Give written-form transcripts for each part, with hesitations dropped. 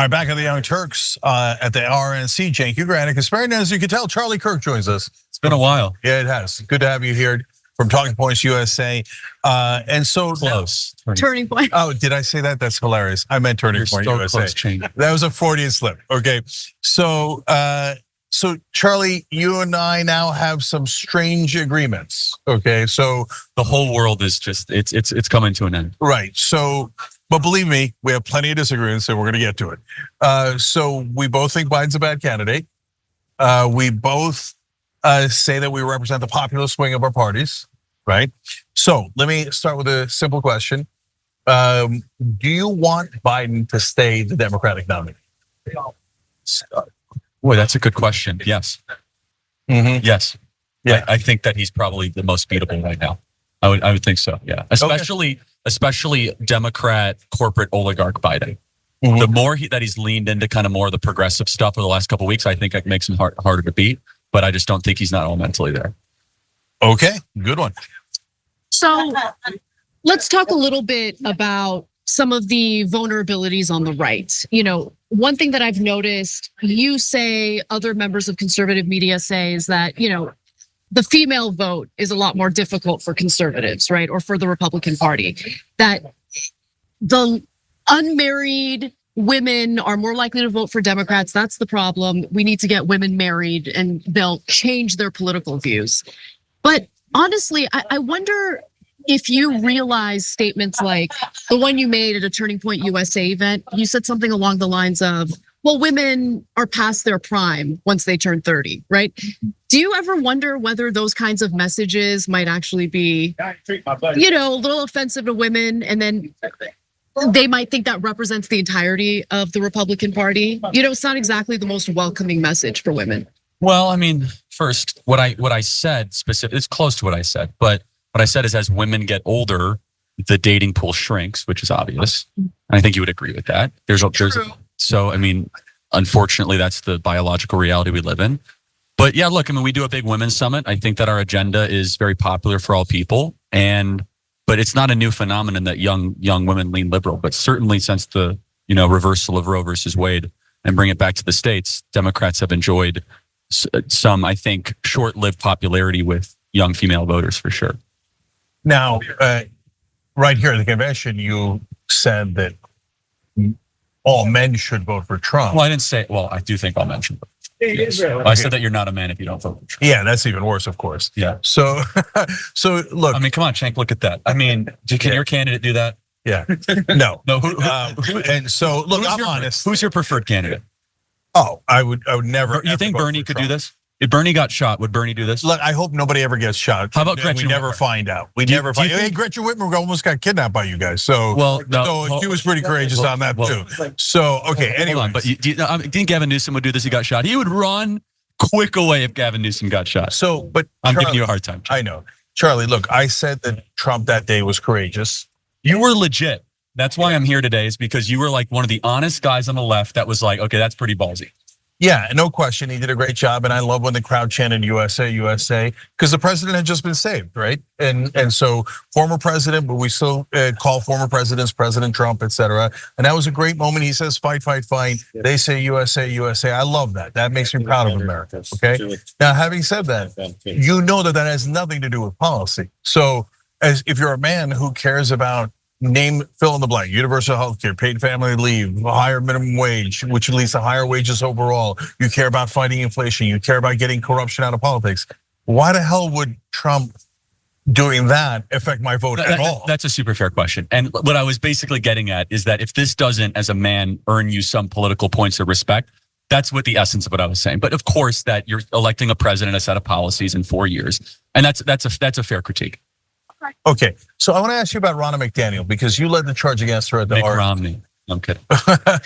All right, back at the Young Turks at the RNC. Cenk, Uygur, and Kasparian. As you can tell, Charlie Kirk joins us. It's been a while. Yeah, it has. Good to have you here from Talking Points USA. And so Close. Turning Point. Oh, did I say that? That's hilarious. I meant Turning Point USA. Close, that was a Freudian slip. Okay, so Charlie, you and I now have some strange agreements. Okay, so the whole world is just it's coming to an end. Right. So, but believe me, we have plenty of disagreements, so we're going to get to it. So we both think Biden's a bad candidate. We both say that we represent the populist wing of our parties, right? So let me start with a simple question. Do you want Biden to stay the Democratic nominee? Boy, that's a good question. Yes. Yes. Yeah. I think that he's probably the most beatable right now. I would think so. Yeah. Especially Democrat corporate oligarch Biden. The more that he's leaned into kind of more of the progressive stuff over the last couple of weeks, I think it makes him harder to beat. But I just don't think he's not all mentally there. Okay, good one. So let's talk a little bit about some of the vulnerabilities on the right. You know, one thing that I've noticed you say, other members of conservative media say, is that, you know, the female vote is a lot more difficult for conservatives, right? Or for the Republican Party. That the unmarried women are more likely to vote for Democrats. That's the problem. We need to get women married and they'll change their political views. But honestly, I wonder if you realize statements like the one you made at a Turning Point USA event. You said something along the lines of, well, women are past their prime once they turn 30, right? Do you ever wonder whether those kinds of messages might actually be, you know, a little offensive to women, and then they might think that represents the entirety of the Republican Party? You know, it's not exactly the most welcoming message for women. Well, I mean, first, what I said specifically, it's close to what I said, but what I said is as women get older, the dating pool shrinks, which is obvious. And I think you would agree with that. So, I mean, unfortunately, that's the biological reality we live in. But yeah, look, I mean, we do a big women's summit. I think that our agenda is very popular for all people. But it's not a new phenomenon that young women lean liberal. But certainly since the, you know, reversal of Roe versus Wade and bring it back to the States, Democrats have enjoyed some, I think, short-lived popularity with young female voters for sure. Now, right here at the convention, you said that all men should vote for Trump. Well, I didn't say, well, I do think all men should vote. Yes. Well, I said that you're not a man if you don't vote for Trump. Yeah, that's even worse, of course. Yeah. So look. I mean, come on, Cenk, look at that. I mean, can your candidate do that? Yeah. No. No. And so look, I'm honest. Who's your preferred candidate? Oh, I would never. You think Bernie could do this? If Bernie got shot, would Bernie do this? Look, I hope nobody ever gets shot. How about Gretchen? We never find out. We never find out. Hey, Gretchen Whitmer almost got kidnapped by you guys. So, she was pretty courageous on that too. So, okay, anyway. Hold on, but do you think Gavin Newsom would do this? He got shot. He would run quick away if Gavin Newsom got shot. So, but I'm giving you a hard time. I know. Charlie, look, I said that Trump that day was courageous. You were legit. That's why I'm here today, is because you were like one of the honest guys on the left that was like, okay, that's pretty ballsy. Yeah, no question. He did a great job. And I love when the crowd chanted USA, USA, because the president had just been saved, right? And so former president, but we still call former presidents President Trump, et cetera. And that was a great moment. He says, fight, fight, fight. They say USA, USA. I love that. That makes me proud of America, okay? Now, having said that, you know that has nothing to do with policy. So if you're a man who cares about fill in the blank, universal health care, paid family leave, higher minimum wage, which leads to higher wages overall. You care about fighting inflation. You care about getting corruption out of politics. Why the hell would Trump doing that affect my vote at all? That's a super fair question. And what I was basically getting at is that if this doesn't, as a man, earn you some political points of respect, that's what the essence of what I was saying. But of course, that you're electing a president, a set of policies in 4 years. And that's a fair critique. Okay, so I want to ask you about Ronna McDaniel, because you led the charge against her at the Mitt Romney. I'm kidding.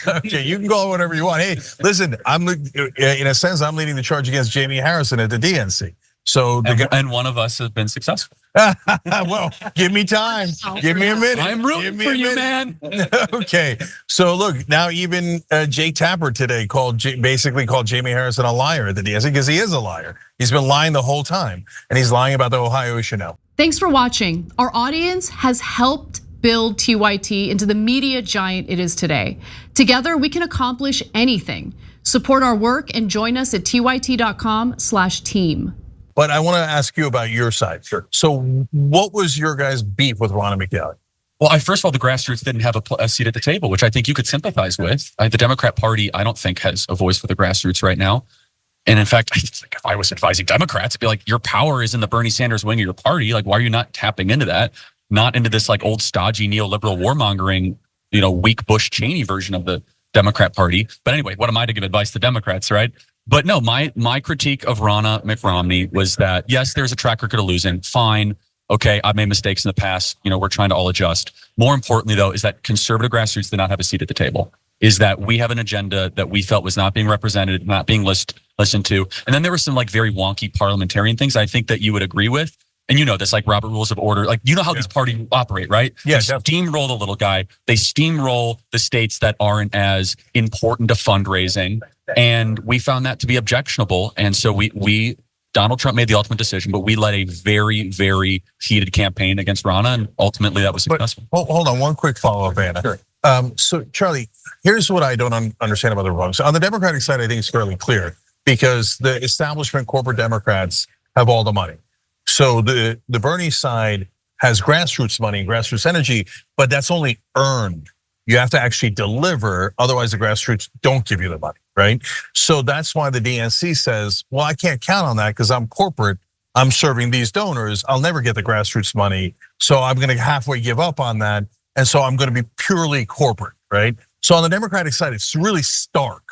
Okay, you can go whatever you want. Hey, listen, in a sense, I'm leading the charge against Jamie Harrison at the DNC. So and one of us has been successful. Well, give me time. Give me a minute. I'm rooting for you, man. Okay, so look, now even Jake Tapper today basically called Jamie Harrison a liar at the DNC, because he is a liar. He's been lying the whole time, and he's lying about the Ohio issue now. Thanks for watching. Our audience has helped build TYT into the media giant it is today. Together, we can accomplish anything. Support our work and join us at tyt.com/team. But I want to ask you about your side. Sure. So what was your guys' beef with Ronna McDowell? Well, first of all, the grassroots didn't have a seat at the table, which I think you could sympathize with. The Democrat Party, I don't think, has a voice for the grassroots right now. And in fact, I think if I was advising Democrats, it'd be like, your power is in the Bernie Sanders wing of your party. Like, why are you not tapping into that? Not into this like old stodgy neoliberal warmongering, weak Bush Cheney version of the Democrat Party. But anyway, what am I to give advice to Democrats, right? But no, my critique of Ronna McRomney was that, yes, there's a track record of losing. Fine. Okay, I've made mistakes in the past. We're trying to all adjust. More importantly, though, is that conservative grassroots did not have a seat at the table. Is that we have an agenda that we felt was not being represented, not being listened to. And then there were some like very wonky parliamentarian things I think that you would agree with. And this, like Robert Rules of Order, like how these parties operate, right? Yeah, they steamroll the little guy. They steamroll the states that aren't as important to fundraising. And we found that to be objectionable. And so we Donald Trump made the ultimate decision, but we led a very, very heated campaign against Ronna, and ultimately that was successful. But hold on, one quick follow-up, Anna. Sure. So Charlie, here's what I don't understand about the Republicans. On the Democratic side, I think it's fairly clear because the establishment corporate Democrats have all the money. So the Bernie side has grassroots money and grassroots energy, but that's only earned. You have to actually deliver, otherwise the grassroots don't give you the money, right? So that's why the DNC says, well, I can't count on that because I'm corporate, I'm serving these donors, I'll never get the grassroots money, so I'm gonna halfway give up on that, and so I'm gonna be purely corporate, right? So on the Democratic side, it's really stark,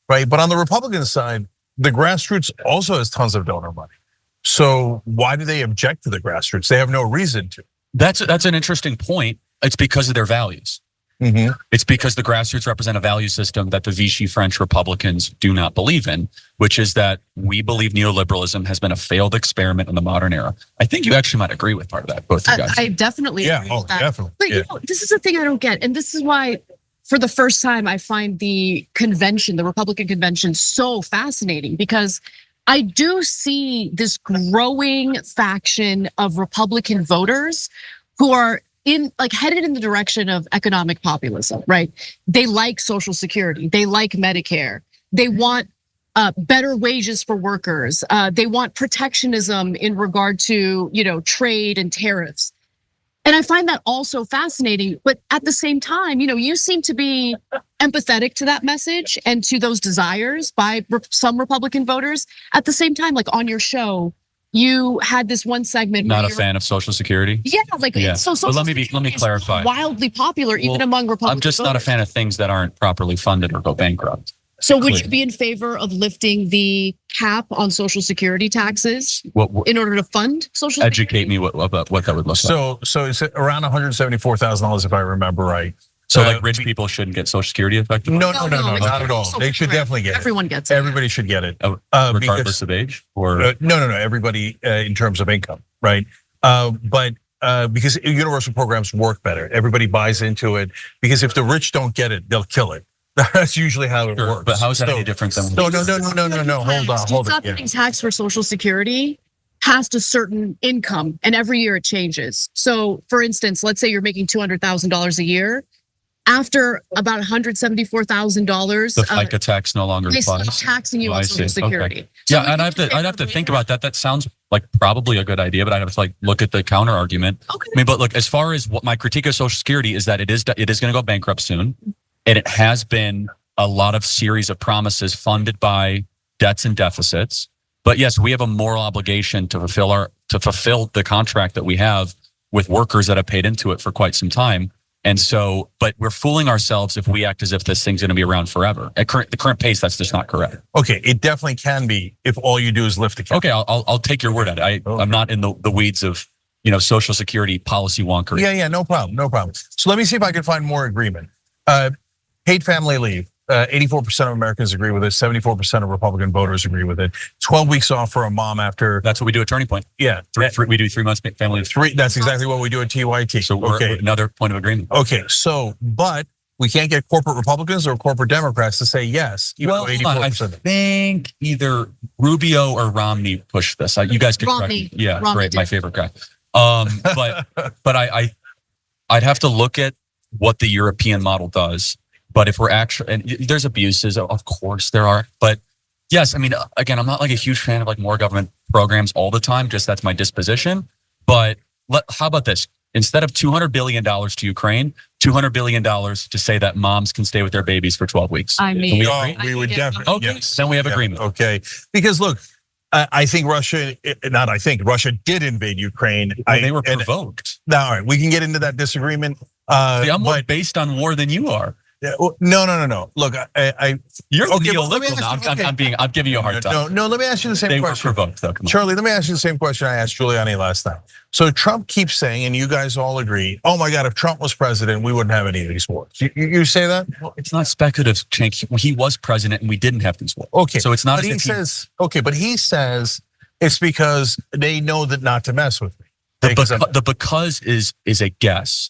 right? But on the Republican side, the grassroots also has tons of donor money. So why do they object to the grassroots? They have no reason to. That's an interesting point. It's because of their values. Mm-hmm. It's because the grassroots represent a value system that the Vichy French Republicans do not believe in, which is that we believe neoliberalism has been a failed experiment in the modern era. I think you actually might agree with part of that, both of you guys. I definitely agree with that. Definitely. But this is the thing I don't get, and this is why, for the first time, I find the convention, the Republican convention, so fascinating because I do see this growing faction of Republican voters who are headed in the direction of economic populism, right? They like Social Security, they like Medicare, they want better wages for workers, they want protectionism in regard to trade and tariffs. And I find that also fascinating, but at the same time, you seem to be empathetic to that message and to those desires by some Republican voters. At the same time, like on your show, you had this one segment. Not a fan of Social Security. Yeah, so. But let me clarify. Wildly popular even among Republicans. I'm just not a fan of things that aren't properly funded or go bankrupt. So would you be in favor of lifting the cap on Social Security taxes in order to fund Social Security? Educate me about what that would look like. So it's around $174,000 if I remember right. So like rich people shouldn't get Social Security effectively? No, not at all. They should definitely get it. Everyone gets it. Everybody should get it. Regardless of age? Or no. Everybody in terms of income, right? But because universal programs work better. Everybody buys into it because if the rich don't get it, they'll kill it. That's usually how it works. But how is that any different than? No. Hold on. Stop paying tax for Social Security past a certain income, and every year it changes. So, for instance, let's say you're making $200,000 a year. After about $174,000, the FICA tax no longer they applies. stop taxing you on Social Security. Okay. So yeah, and I'd have to think about that. That sounds like probably a good idea, but I'd have to look at the counter argument. Okay. I mean, but look, as far as what my critique of Social Security is that it is going to go bankrupt soon, and it has been a lot of series of promises funded by debts and deficits. But yes, we have a moral obligation to fulfill the contract that we have with workers that have paid into it for quite some time. And so, but we're fooling ourselves if we act as if this thing's going to be around forever. At the current pace, that's just not correct. Okay, it definitely can be if all you do is lift the cap. Okay, I'll take your word at it. I'm not in the weeds of Social Security policy wonkery. Yeah, no problem. So let me see if I can find more agreement. Paid family leave. 84% of Americans agree with it. 74% of Republican voters agree with it. 12 weeks off for a mom after. That's what we do at Turning Point. Yeah, we do 3 months family leave. That's exactly what we do at TYT. So we're another point of agreement. Okay, so but we can't get corporate Republicans or corporate Democrats to say yes. Well, I think either Rubio or Romney pushed this. You guys could correct me. Yeah, Romney great, did. My favorite guy. But I'd have to look at what the European model does. But if we're actually, and there's abuses, of course there are. But yes, I mean, again, I'm not like a huge fan of like more government programs all the time. Just that's my disposition. But how about this? Instead of $200 billion to Ukraine, $200 billion to say that moms can stay with their babies for 12 weeks. I mean, we would definitely. Okay, Yes. then we have Yeah, agreement. Okay, because look, I think Russia. Russia did invade Ukraine. They were provoked. Now, all right, we can get into that disagreement. See, I'm more based on war than you are. No. Look, You're okay, well, let me neoliberal now. ask you- I'm giving you a hard time. No. Let me ask you the same They were question. provoked, though. Come on. Charlie, let me ask you the same question I asked Giuliani last time. So Trump keeps saying, and you guys all agree, oh my God, if Trump was president, we wouldn't have any of these wars. You say that? Well, it's not speculative, Cenk. He was president, and we didn't have these wars. Okay. So it's not. But he says, but he says it's because they know that not to mess with me. The because is a guess.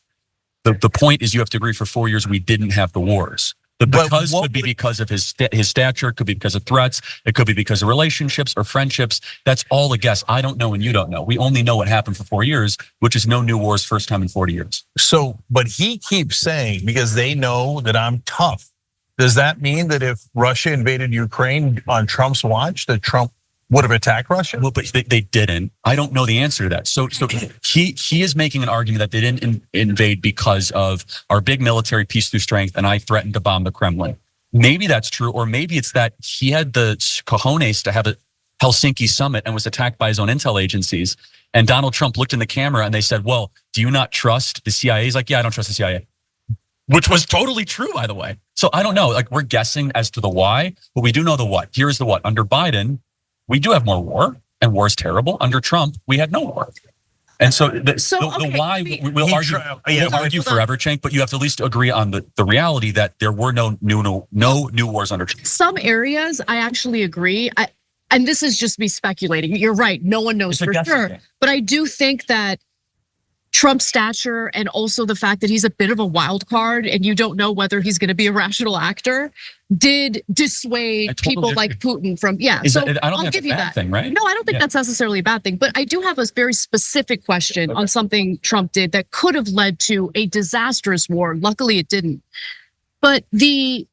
The point is you have to agree for 4 years we didn't have the wars. The because could be because of his stature, could be because of threats, it could be because of relationships or friendships. That's all a guess. I don't know and you don't know. We only know what happened for 4 years, which is no new wars first time in 40 years. So, but he keeps saying, because they know that I'm tough. Does that mean that if Russia invaded Ukraine on Trump's watch, that Trump would have attacked Russia? Well, but they didn't. I don't know the answer to that. So he is making an argument that they didn't invade because of our big military peace through strength, and I threatened to bomb the Kremlin. Maybe that's true, or maybe it's that he had the cojones to have a Helsinki summit and was attacked by his own intel agencies. And Donald Trump looked in the camera and they said, "Well, do you not trust the CIA?" He's like, "Yeah, I don't trust the CIA." Which was totally true, by the way. So I don't know. Like, we're guessing as to the why, but we do know the what. Here's the what. Under Biden, we do have more war, and war is terrible. Under Trump, we had no war. And so the why, we'll argue forever, Cenk, but you have to at least agree on the reality that there were no new wars under Trump. Some areas I actually agree. And this is just me speculating. You're right. No one knows for sure. But I do think that Trump's stature and also the fact that he's a bit of a wild card and you don't know whether he's going to be a rational actor did dissuade people like Putin from, I'll give you that thing, right? No, I don't think that's necessarily a bad thing, but I do have a very specific question on something Trump did that could have led to a disastrous war. Luckily it didn't. But the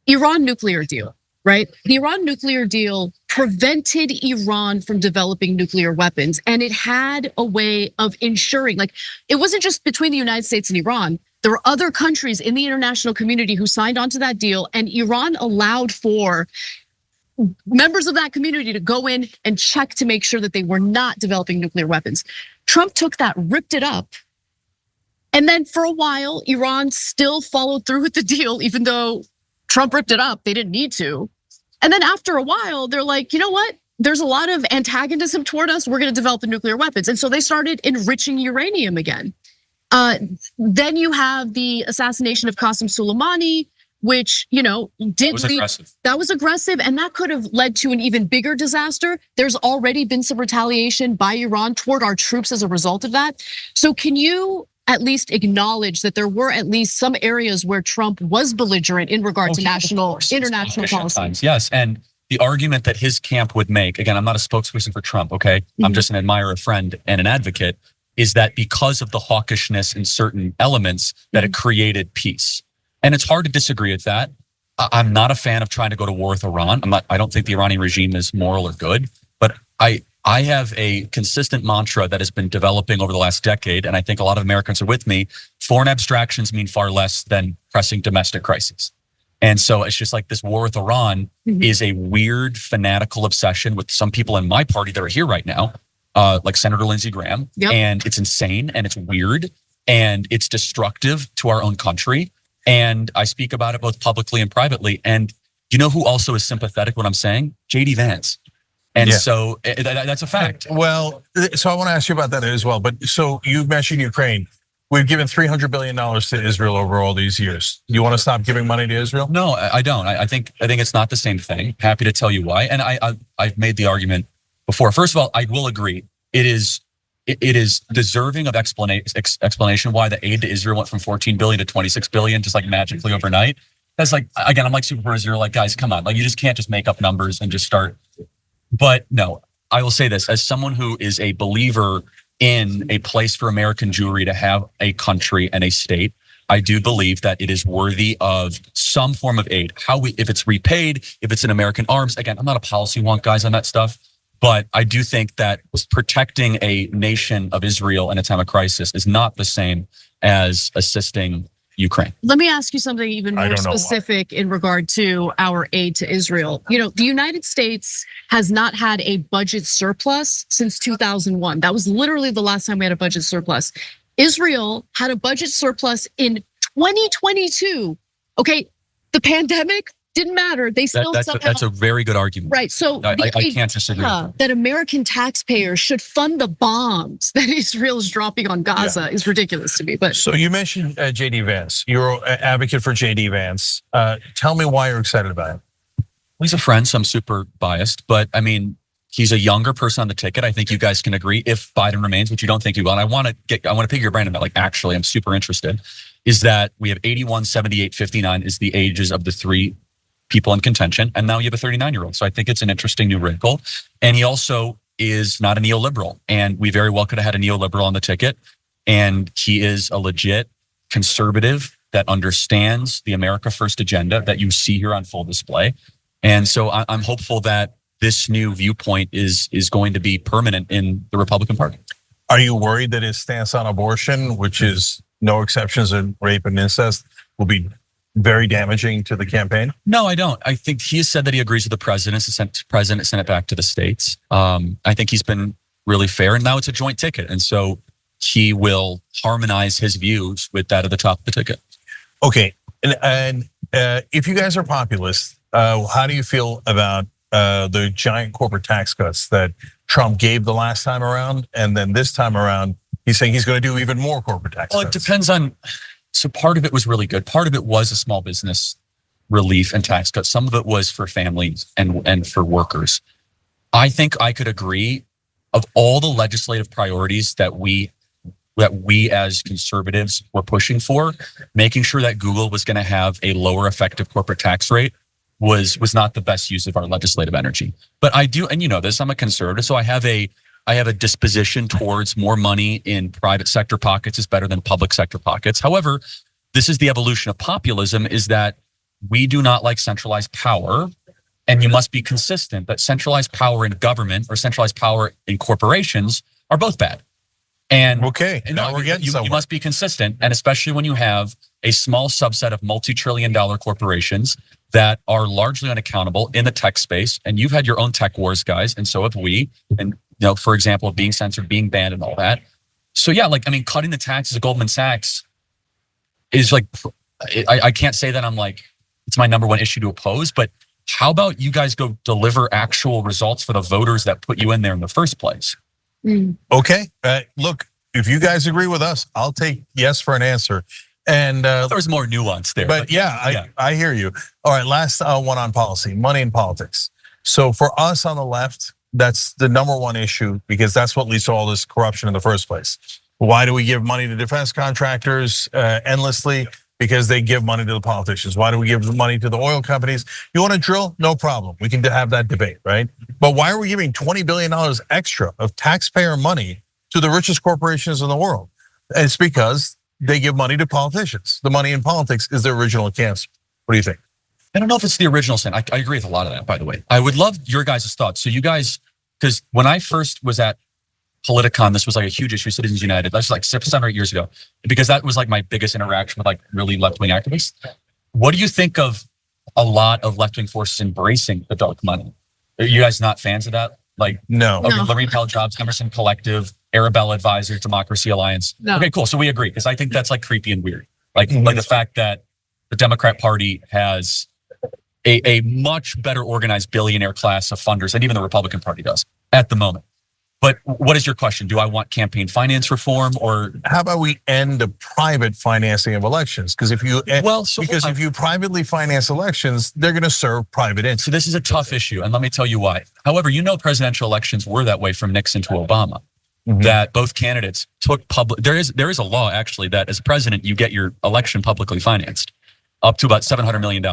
Iran nuclear deal, right? The Iran nuclear deal prevented Iran from developing nuclear weapons. And it had a way of ensuring, like, it wasn't just between the United States and Iran. There were other countries in the international community who signed onto that deal, and Iran allowed for members of that community to go in and check to make sure that they were not developing nuclear weapons. Trump took that, ripped it up. And then for a while, Iran still followed through with the deal, even though Trump ripped it up, they didn't need to. And then after a while, they're like, you know what? There's a lot of antagonism toward us. We're going to develop the nuclear weapons. And so they started enriching uranium again. Then you have the assassination of Qasem Soleimani, which, that was aggressive. And that could have led to an even bigger disaster. There's already been some retaliation by Iran toward our troops as a result of that. So can you at least acknowledge that there were at least some areas where Trump was belligerent in regard to international policy? Yes, and the argument that his camp would make, again, I'm not a spokesperson for Trump, okay? I'm just an admirer, a friend, and an advocate, is that because of the hawkishness in certain elements, that it created peace. And it's hard to disagree with that. I'm not a fan of trying to go to war with Iran. I don't think the Iranian regime is moral or good, but I have a consistent mantra that has been developing over the last decade, and I think a lot of Americans are with me. Foreign abstractions mean far less than pressing domestic crises. And so it's just like this war with Iran is a weird, fanatical obsession with some people in my party that are here right now, like Senator Lindsey Graham. Yep. And it's insane, and it's weird, and it's destructive to our own country. And I speak about it both publicly and privately. And you know who also is sympathetic when I'm saying? J.D. Vance. And so that's a fact. Well, so I want to ask you about that as well. But so you mentioned Ukraine. We've given $300 billion to Israel over all these years. You want to stop giving money to Israel? No, I don't. I think it's not the same thing. Happy to tell you why. And I've made the argument before. First of all, I will agree. It is deserving of explanation why the aid to Israel went from 14 billion to 26 billion just like magically overnight. That's like, again, I'm like Super Israel, like, guys, come on. Like, you just can't just make up numbers and just start. But no, I will say this, as someone who is a believer in a place for American Jewry to have a country and a state, I do believe that it is worthy of some form of aid. If it's repaid, if it's in American arms, again, I'm not a policy wonk, guys, on that stuff, but I do think that protecting a nation of Israel in a time of crisis is not the same as assisting Ukraine. Let me ask you something even more specific in regard to our aid to Israel. The United States has not had a budget surplus since 2001. That was literally the last time we had a budget surplus. Israel had a budget surplus in 2022. Okay, the pandemic didn't matter. They still that's a very good argument. Right. So I can't disagree. That American taxpayers should fund the bombs that Israel is dropping on Gaza is ridiculous to me. But so you mentioned JD Vance. You're an advocate for JD Vance. Tell me why you're excited about him. He's a friend, so I'm super biased. But I mean, he's a younger person on the ticket. I think you guys can agree if Biden remains, which you don't think he will. And I want to pick your brain about, like, actually, I'm super interested. Is that we have 81, 78, 59 is the ages of the three people in contention, and now you have a 39-year-old. So I think it's an interesting new wrinkle. And he also is not a neoliberal, and we very well could have had a neoliberal on the ticket. And he is a legit conservative that understands the America First agenda that you see here on full display. And so I'm hopeful that this new viewpoint is going to be permanent in the Republican Party. Are you worried that his stance on abortion, which is no exceptions in rape and incest, will be very damaging to the campaign? No, I don't. I think he has said that he agrees with the president. The president sent it back to the states. I think he's been really fair, and now it's a joint ticket. And so he will harmonize his views with that at the top of the ticket. Okay, and if you guys are populists, how do you feel about the giant corporate tax cuts that Trump gave the last time around, and then this time around, he's saying he's going to do even more corporate tax cuts? Well, it depends on. So part of it was really good. Part of it was a small business relief and tax cut. Some of it was for families and for workers. I think I could agree of all the legislative priorities that we as conservatives were pushing for, making sure that Google was going to have a lower effective corporate tax rate was not the best use of our legislative energy. But I do, and you know this, I'm a conservative, so I have a disposition towards more money in private sector pockets is better than public sector pockets. However, this is the evolution of populism, is that we do not like centralized power, and you must be consistent that centralized power in government or centralized power in corporations are both bad. And now we're getting somewhere. You must be consistent, and especially when you have a small subset of multi-trillion-dollar corporations that are largely unaccountable in the tech space. And you've had your own tech wars, guys, and so have we. And for example, being censored, being banned, and all that. So yeah, cutting the taxes at Goldman Sachs is like, I can't say that I'm like, it's my number one issue to oppose, but how about you guys go deliver actual results for the voters that put you in there in the first place? Okay, look, if you guys agree with us, I'll take yes for an answer. And there's more nuance there. But I hear you. All right, last one on policy, money in politics. So for us on the left, that's the number one issue, because that's what leads to all this corruption in the first place. Why do we give money to defense contractors endlessly? Because they give money to the politicians. Why do we give money to the oil companies? You want to drill? No problem. We can have that debate, right? But why are we giving $20 billion extra of taxpayer money to the richest corporations in the world? And it's because they give money to politicians. The money in politics is the original cancer. What do you think? I don't know if it's the original sin. I agree with a lot of that, by the way. I would love your guys' thoughts. So you guys, because when I first was at Politicon, this was like a huge issue, Citizens United. That was like 7 or 8 years ago, because that was like my biggest interaction with like really left-wing activists. What do you think of a lot of left-wing forces embracing the dark money? Are you guys not fans of that? Like, no. Okay, Lorraine Pell Jobs, Emerson Collective, Arabella Advisors, Democracy Alliance. No. Okay, cool. So we agree, because I think that's like creepy and weird. Like the fact that the Democrat Party has a much better organized billionaire class of funders than even the Republican Party does at the moment. But what is your question? Do I want campaign finance reform, or how about we end the private financing of elections? Because if you privately finance elections, they're going to serve private interests. So this is a tough issue, and let me tell you why. However, presidential elections were that way from Nixon to Obama. That both candidates took public. There is a law actually that as president you get your election publicly financed. up to about $700 million.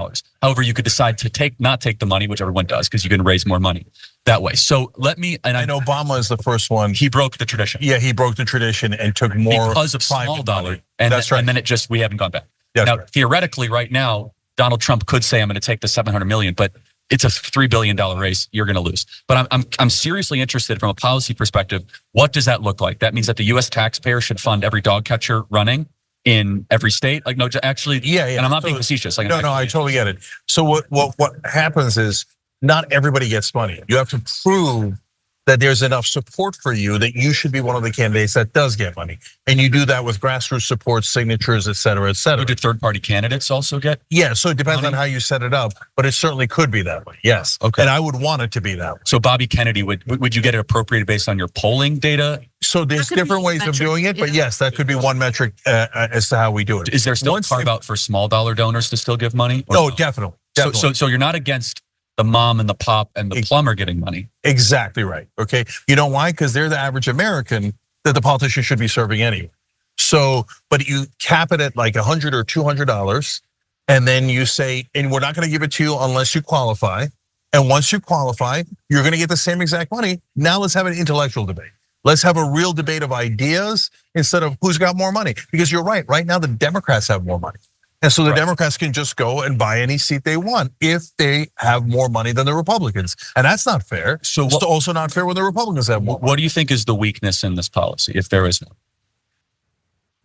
However, you could decide to not take the money, which everyone does, because you can raise more money that way. So let me, and And Obama is the first one. he broke the tradition. Yeah, he broke the tradition and took more Because of small private dollar. money. And, That's right. and then we haven't gone back. That's now, right. theoretically, right now, Donald Trump could say, I'm going to take the 700 million, but it's a $3 billion race. You're going to lose. But I'm seriously interested from a policy perspective. What does that look like? That means that the U.S. taxpayer should fund every dog catcher running in every state. Like, no, actually, Yeah. And I'm not being facetious. Like, No, I totally get it. So what happens is not everybody gets money. You have to prove that there's enough support for you that you should be one of the candidates that does get money. And you do that with grassroots support, signatures, et cetera, et cetera. Do third-party candidates also get? Yeah, so it depends money? on how you set it up, but it certainly could be that way, yes. Okay. And I would want it to be that way. So Bobby Kennedy, would you get it appropriated based on your polling data? So there's That could different be ways of metric, doing it, but yeah. yes, that could be one metric as to how we do it. Is there still a carve out for small dollar donors to still give money? Or Oh, no? definitely. So you're not against the mom and the pop and the plumber getting money. Exactly right. Okay. You know why? Because they're the average American that the politician should be serving anyway. So, but you cap it at like $100 or $200, and then you say, and we're not going to give it to you unless you qualify. And once you qualify, you're going to get the same exact money. Now let's have an intellectual debate. Let's have a real debate of ideas instead of who's got more money. Because you're right. Right now, the Democrats have more money. And so the Democrats can just go and buy any seat they want if they have more money than the Republicans. And that's not fair. So it's also not fair when the Republicans have more money. What do you think is the weakness in this policy, if there is one?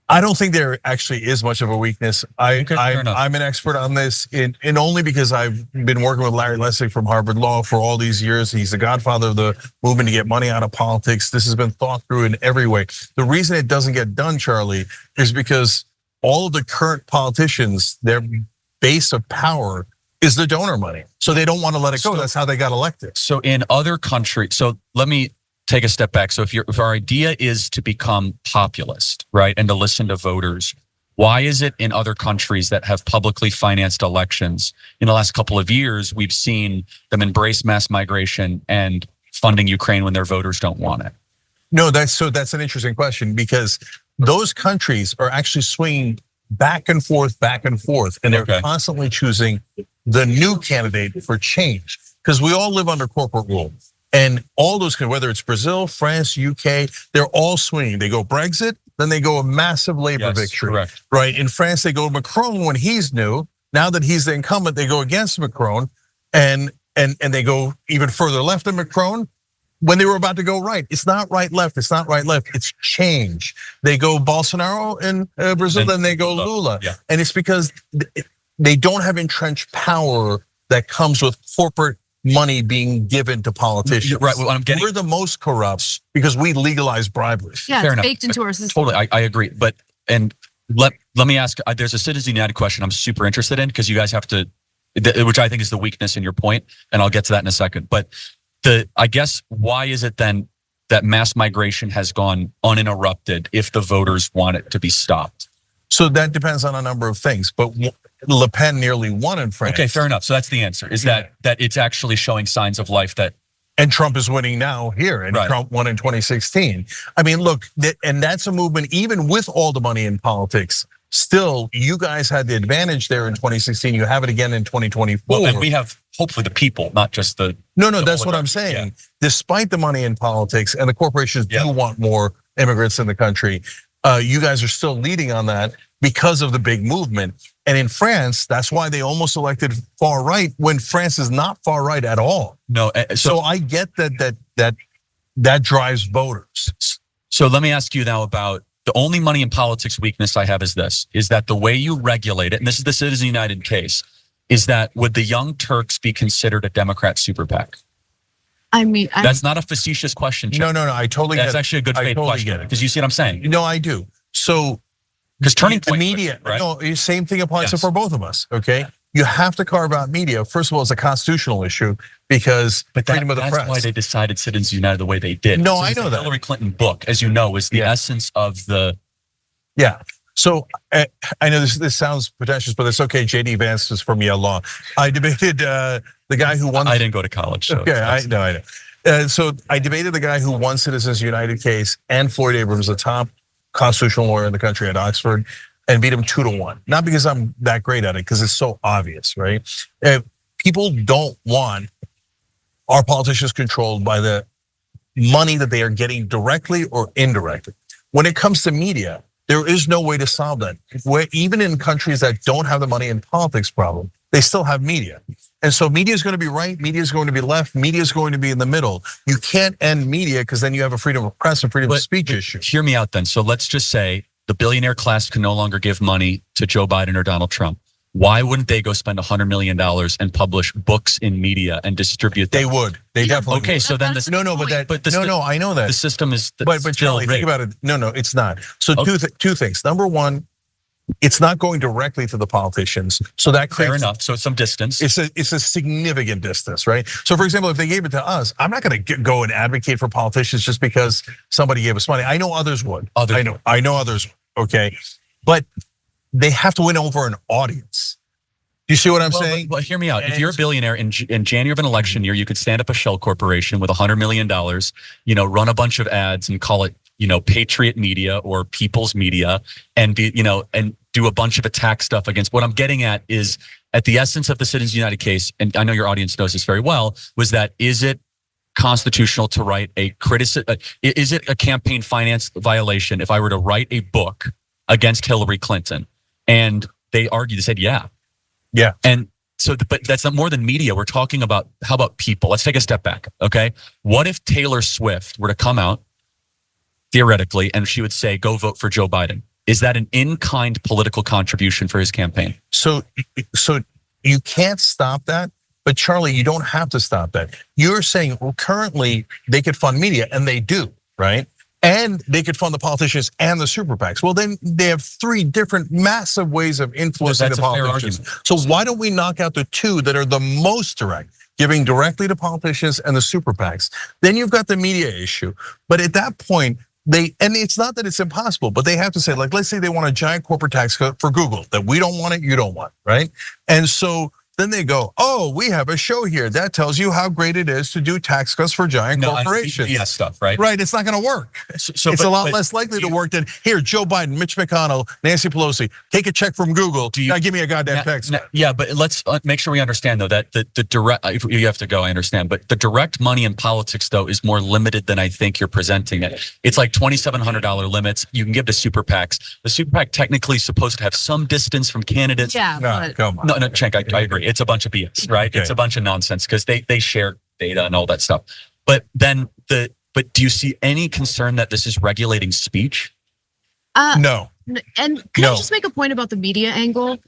I don't think there actually is much of a weakness. Okay, fair enough. I'm an expert on this, and only because I've been working with Larry Lessig from Harvard Law for all these years. He's the godfather of the movement to get money out of politics. This has been thought through in every way. The reason it doesn't get done, Charlie, is because all of the current politicians, their base of power is the donor money. So they don't want to let it go. That's how they got elected. So in other countries, so let me take a step back. So if our idea is to become populist, right, and to listen to voters, why is it in other countries that have publicly financed elections in the last couple of years, we've seen them embrace mass migration and funding Ukraine when their voters don't want it? No, that's an interesting question, because those countries are actually swinging back and forth, and they're constantly choosing the new candidate for change, because we all live under corporate rule. And all those, whether it's Brazil, France, UK, they're all swinging. They go Brexit, then they go a massive labor victory. Correct. Right? In France, they go Macron when he's new. Now that he's the incumbent, they go against Macron, and they go even further left than Macron when they were about to go right. It's not right left. It's not right left. It's change. They go Bolsonaro in Brazil, then they go Lula, and it's because they don't have entrenched power that comes with corporate money being given to politicians. Right. Well, we're the most corrupt because we legalize bribery. Yeah, it's baked into our system. Totally, I agree. But let me ask. There's a Citizens United question I'm super interested in, because you guys have to, which I think is the weakness in your point, and I'll get to that in a second. But I guess why is it then that mass migration has gone uninterrupted if the voters want it to be stopped? So that depends on a number of things, but Le Pen nearly won in France. Okay, fair enough. So that's the answer, is that it's actually showing signs of life that. And Trump is winning now here, and Trump won in 2016. I mean, look, and that's a movement, even with all the money in politics, still, you guys had the advantage there in 2016. You have it again in 2024. Well, and we have hopefully the people, not just the. No, that's what I'm saying. Yeah. Despite the money in politics, and the corporations do want more immigrants in the country, you guys are still leading on that because of the big movement. And in France, that's why they almost elected far right when France is not far right at all. No, so I get that drives voters. So let me ask you now about the only money in politics weakness I have is this, is that the way you regulate it, and this is the Citizens United case, is that would the Young Turks be considered a Democrat super PAC? I mean, that's not a facetious question, Chuck. No, I totally get it. That's actually a good faith question, because you see what I'm saying? No, I do. So, because turning point, media, right? No, same thing applies for both of us. Okay, you have to carve out media. First of all, it's a constitutional issue because freedom of the press. That's why they decided Citizens United the way they did. No, I know that. Hillary Clinton book, as you know, is the essence of the. Yeah. So I know this sounds pretentious, but it's okay. JD Vance is from Yale Law. I debated the guy who won. I didn't go to college. So okay, I know. So I debated the guy who won Citizens United case and Floyd Abrams, the top constitutional lawyer in the country at Oxford. and beat them 2-1. Not because I'm that great at it, because it's so obvious, right? People don't want our politicians controlled by the money that they are getting directly or indirectly. When it comes to media, there is no way to solve that. Even in countries that don't have the money in politics problem, they still have media. And so media is going to be right, media is going to be left, media is going to be in the middle. You can't end media because then you have a freedom of press and freedom of speech issue. Hear me out then. So let's just say the billionaire class can no longer give money to Joe Biden or Donald Trump. Why wouldn't they go spend $100 million and publish books in media and distribute them? They would. They definitely Okay, would. so then That's this, No, I know that. the system is But Charlie, think about it. No, it's not. So two things. Number one, it's not going directly to the politicians. So that creates, fair enough. So it's some distance. it's a significant distance, right? So for example, if they gave it to us, I'm not going to go and advocate for politicians just because somebody gave us money. I know others would. I know others would, okay? But they have to win over an audience. You see what I'm saying? But hear me out. If you're a billionaire in January of an election year, you could stand up a shell corporation with $100 million, run a bunch of ads and call it, Patriot Media or People's Media, and and do a bunch of attack stuff against. What I'm getting at is, at the essence of the Citizens United case, and I know your audience knows this very well, was that is it constitutional to write a criticism? Is it a campaign finance violation if I were to write a book against Hillary Clinton? And they argued, they said, yeah. And so, but that's not more than media. We're talking about, how about people? Let's take a step back, okay? What if Taylor Swift were to come out, theoretically, and she would say, go vote for Joe Biden? Is that an in-kind political contribution for his campaign? So you can't stop that, but Charlie, you don't have to stop that. You're saying, well, currently they could fund media, and they do, right? And they could fund the politicians and the super PACs. Well, then they have 3 different massive ways of influencing the politicians. So why don't we knock out the 2 that are the most direct, giving directly to politicians and the super PACs? Then you've got the media issue. But at that point, and it's not that it's impossible, but they have to say, like, let's say they want a giant corporate tax cut for Google, that we don't want it, you don't want, right? And so then they go, oh, we have a show here that tells you how great it is to do tax cuts for giant corporations. Yeah, stuff, right? Right, it's not going to work. It's a lot less likely to work than, here, Joe Biden, Mitch McConnell, Nancy Pelosi, take a check from Google. Now give me a goddamn tax. Yeah, but let's make sure we understand, though, that the direct, if you have to go, I understand, but the direct money in politics, though, is more limited than I think you're presenting it. It's like $2,700 limits you can give to super PACs. The super PAC technically is supposed to have some distance from candidates. Yeah, No, come on. No, Cenk, I agree. It's a bunch of BS, right? Okay. It's a bunch of nonsense because they share data and all that stuff. But then but do you see any concern that this is regulating speech? No. And can I just make a point about the media angle?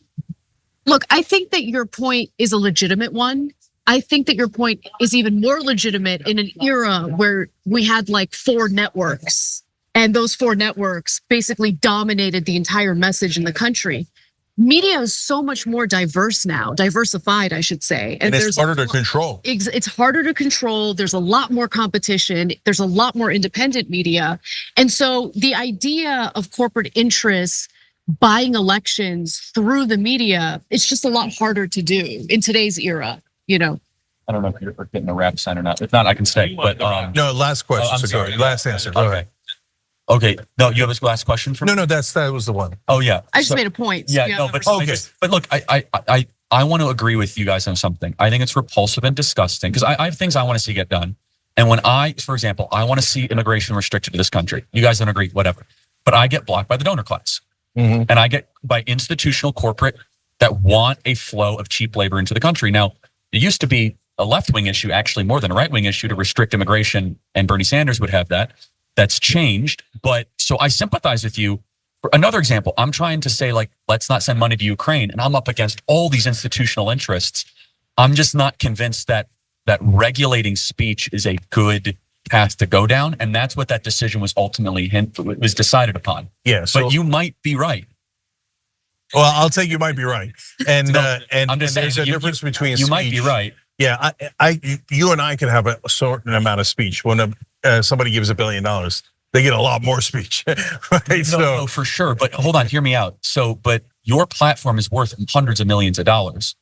Look, I think that your point is a legitimate one. I think that your point is even more legitimate in an era where we had like 4 networks, and those 4 networks basically dominated the entire message in the country. Media is so much more diverse now, diversified, I should say. And it's harder to control. It's harder to control. There's a lot more competition. There's a lot more independent media. And so the idea of corporate interests buying elections through the media, it's just a lot harder to do in today's era, I don't know if you're getting a rap sign or not. If not, I can stay. But no, last question. I'm sorry. Last answer. Okay. No, you have a last question for me? No, that was the one. Oh yeah. I just made a point. Yeah, no, but but look, I want to agree with you guys on something. I think it's repulsive and disgusting because I have things I want to see get done. And when for example, I want to see immigration restricted to this country. You guys don't agree, whatever. But I get blocked by the donor class. And I get by institutional corporate that want a flow of cheap labor into the country. Now, it used to be a left-wing issue, actually more than a right-wing issue, to restrict immigration, and Bernie Sanders would have that. That's changed. But so I sympathize with you. For another example, I'm trying to say, like, let's not send money to Ukraine, and I'm up against all these institutional interests. I'm just not convinced that regulating speech is a good path to go down, and that's what that decision was ultimately decided upon. Yeah, but you might be right. Well, I'll take you might be right, and I'm just saying there's a difference between you speech. might be right. Yeah, you and I can have a certain amount of speech. When somebody gives $1 billion, they get a lot more speech, right? No, for sure. But hold on, hear me out. But your platform is worth hundreds of millions of dollars.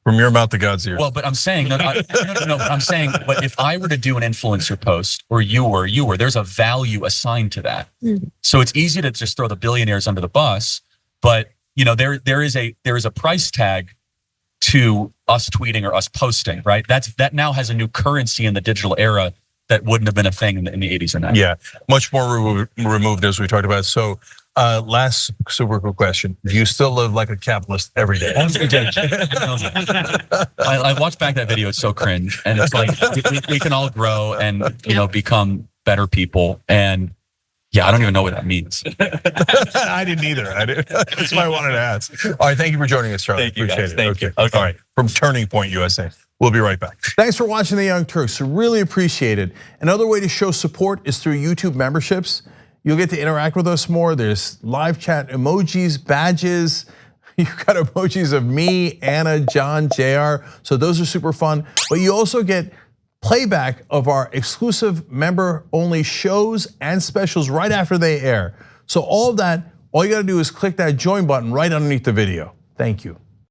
From your mouth to God's ears. Well, but I'm saying, no, but I'm saying, but if I were to do an influencer post, or you were, there's a value assigned to that. So it's easy to just throw the billionaires under the bus. But there is a price tag to us tweeting or us posting, right? That now has a new currency in the digital era that wouldn't have been a thing in the 80s or 90s. Yeah, much more removed as we talked about. So last super quick question. Do you still live like a capitalist every day? I watched back that video. It's so cringe. And it's like, we can all grow and, become better people. And yeah, I don't even know what that means. I didn't either. That's why I wanted to ask. All right, thank you for joining us, Charlie. Thank you, Appreciate guys. it. Thank you. Okay. All right, from Turning Point USA. We'll be right back. Thanks for watching the Young Turks. Really appreciate it. Another way to show support is through YouTube memberships. You'll get to interact with us more. There's live chat emojis, badges. You've got emojis of me, Anna, John, JR. So those are super fun. But you also get playback of our exclusive member-only shows and specials right after they air. So all of that, all you gotta do is click that join button right underneath the video. Thank you.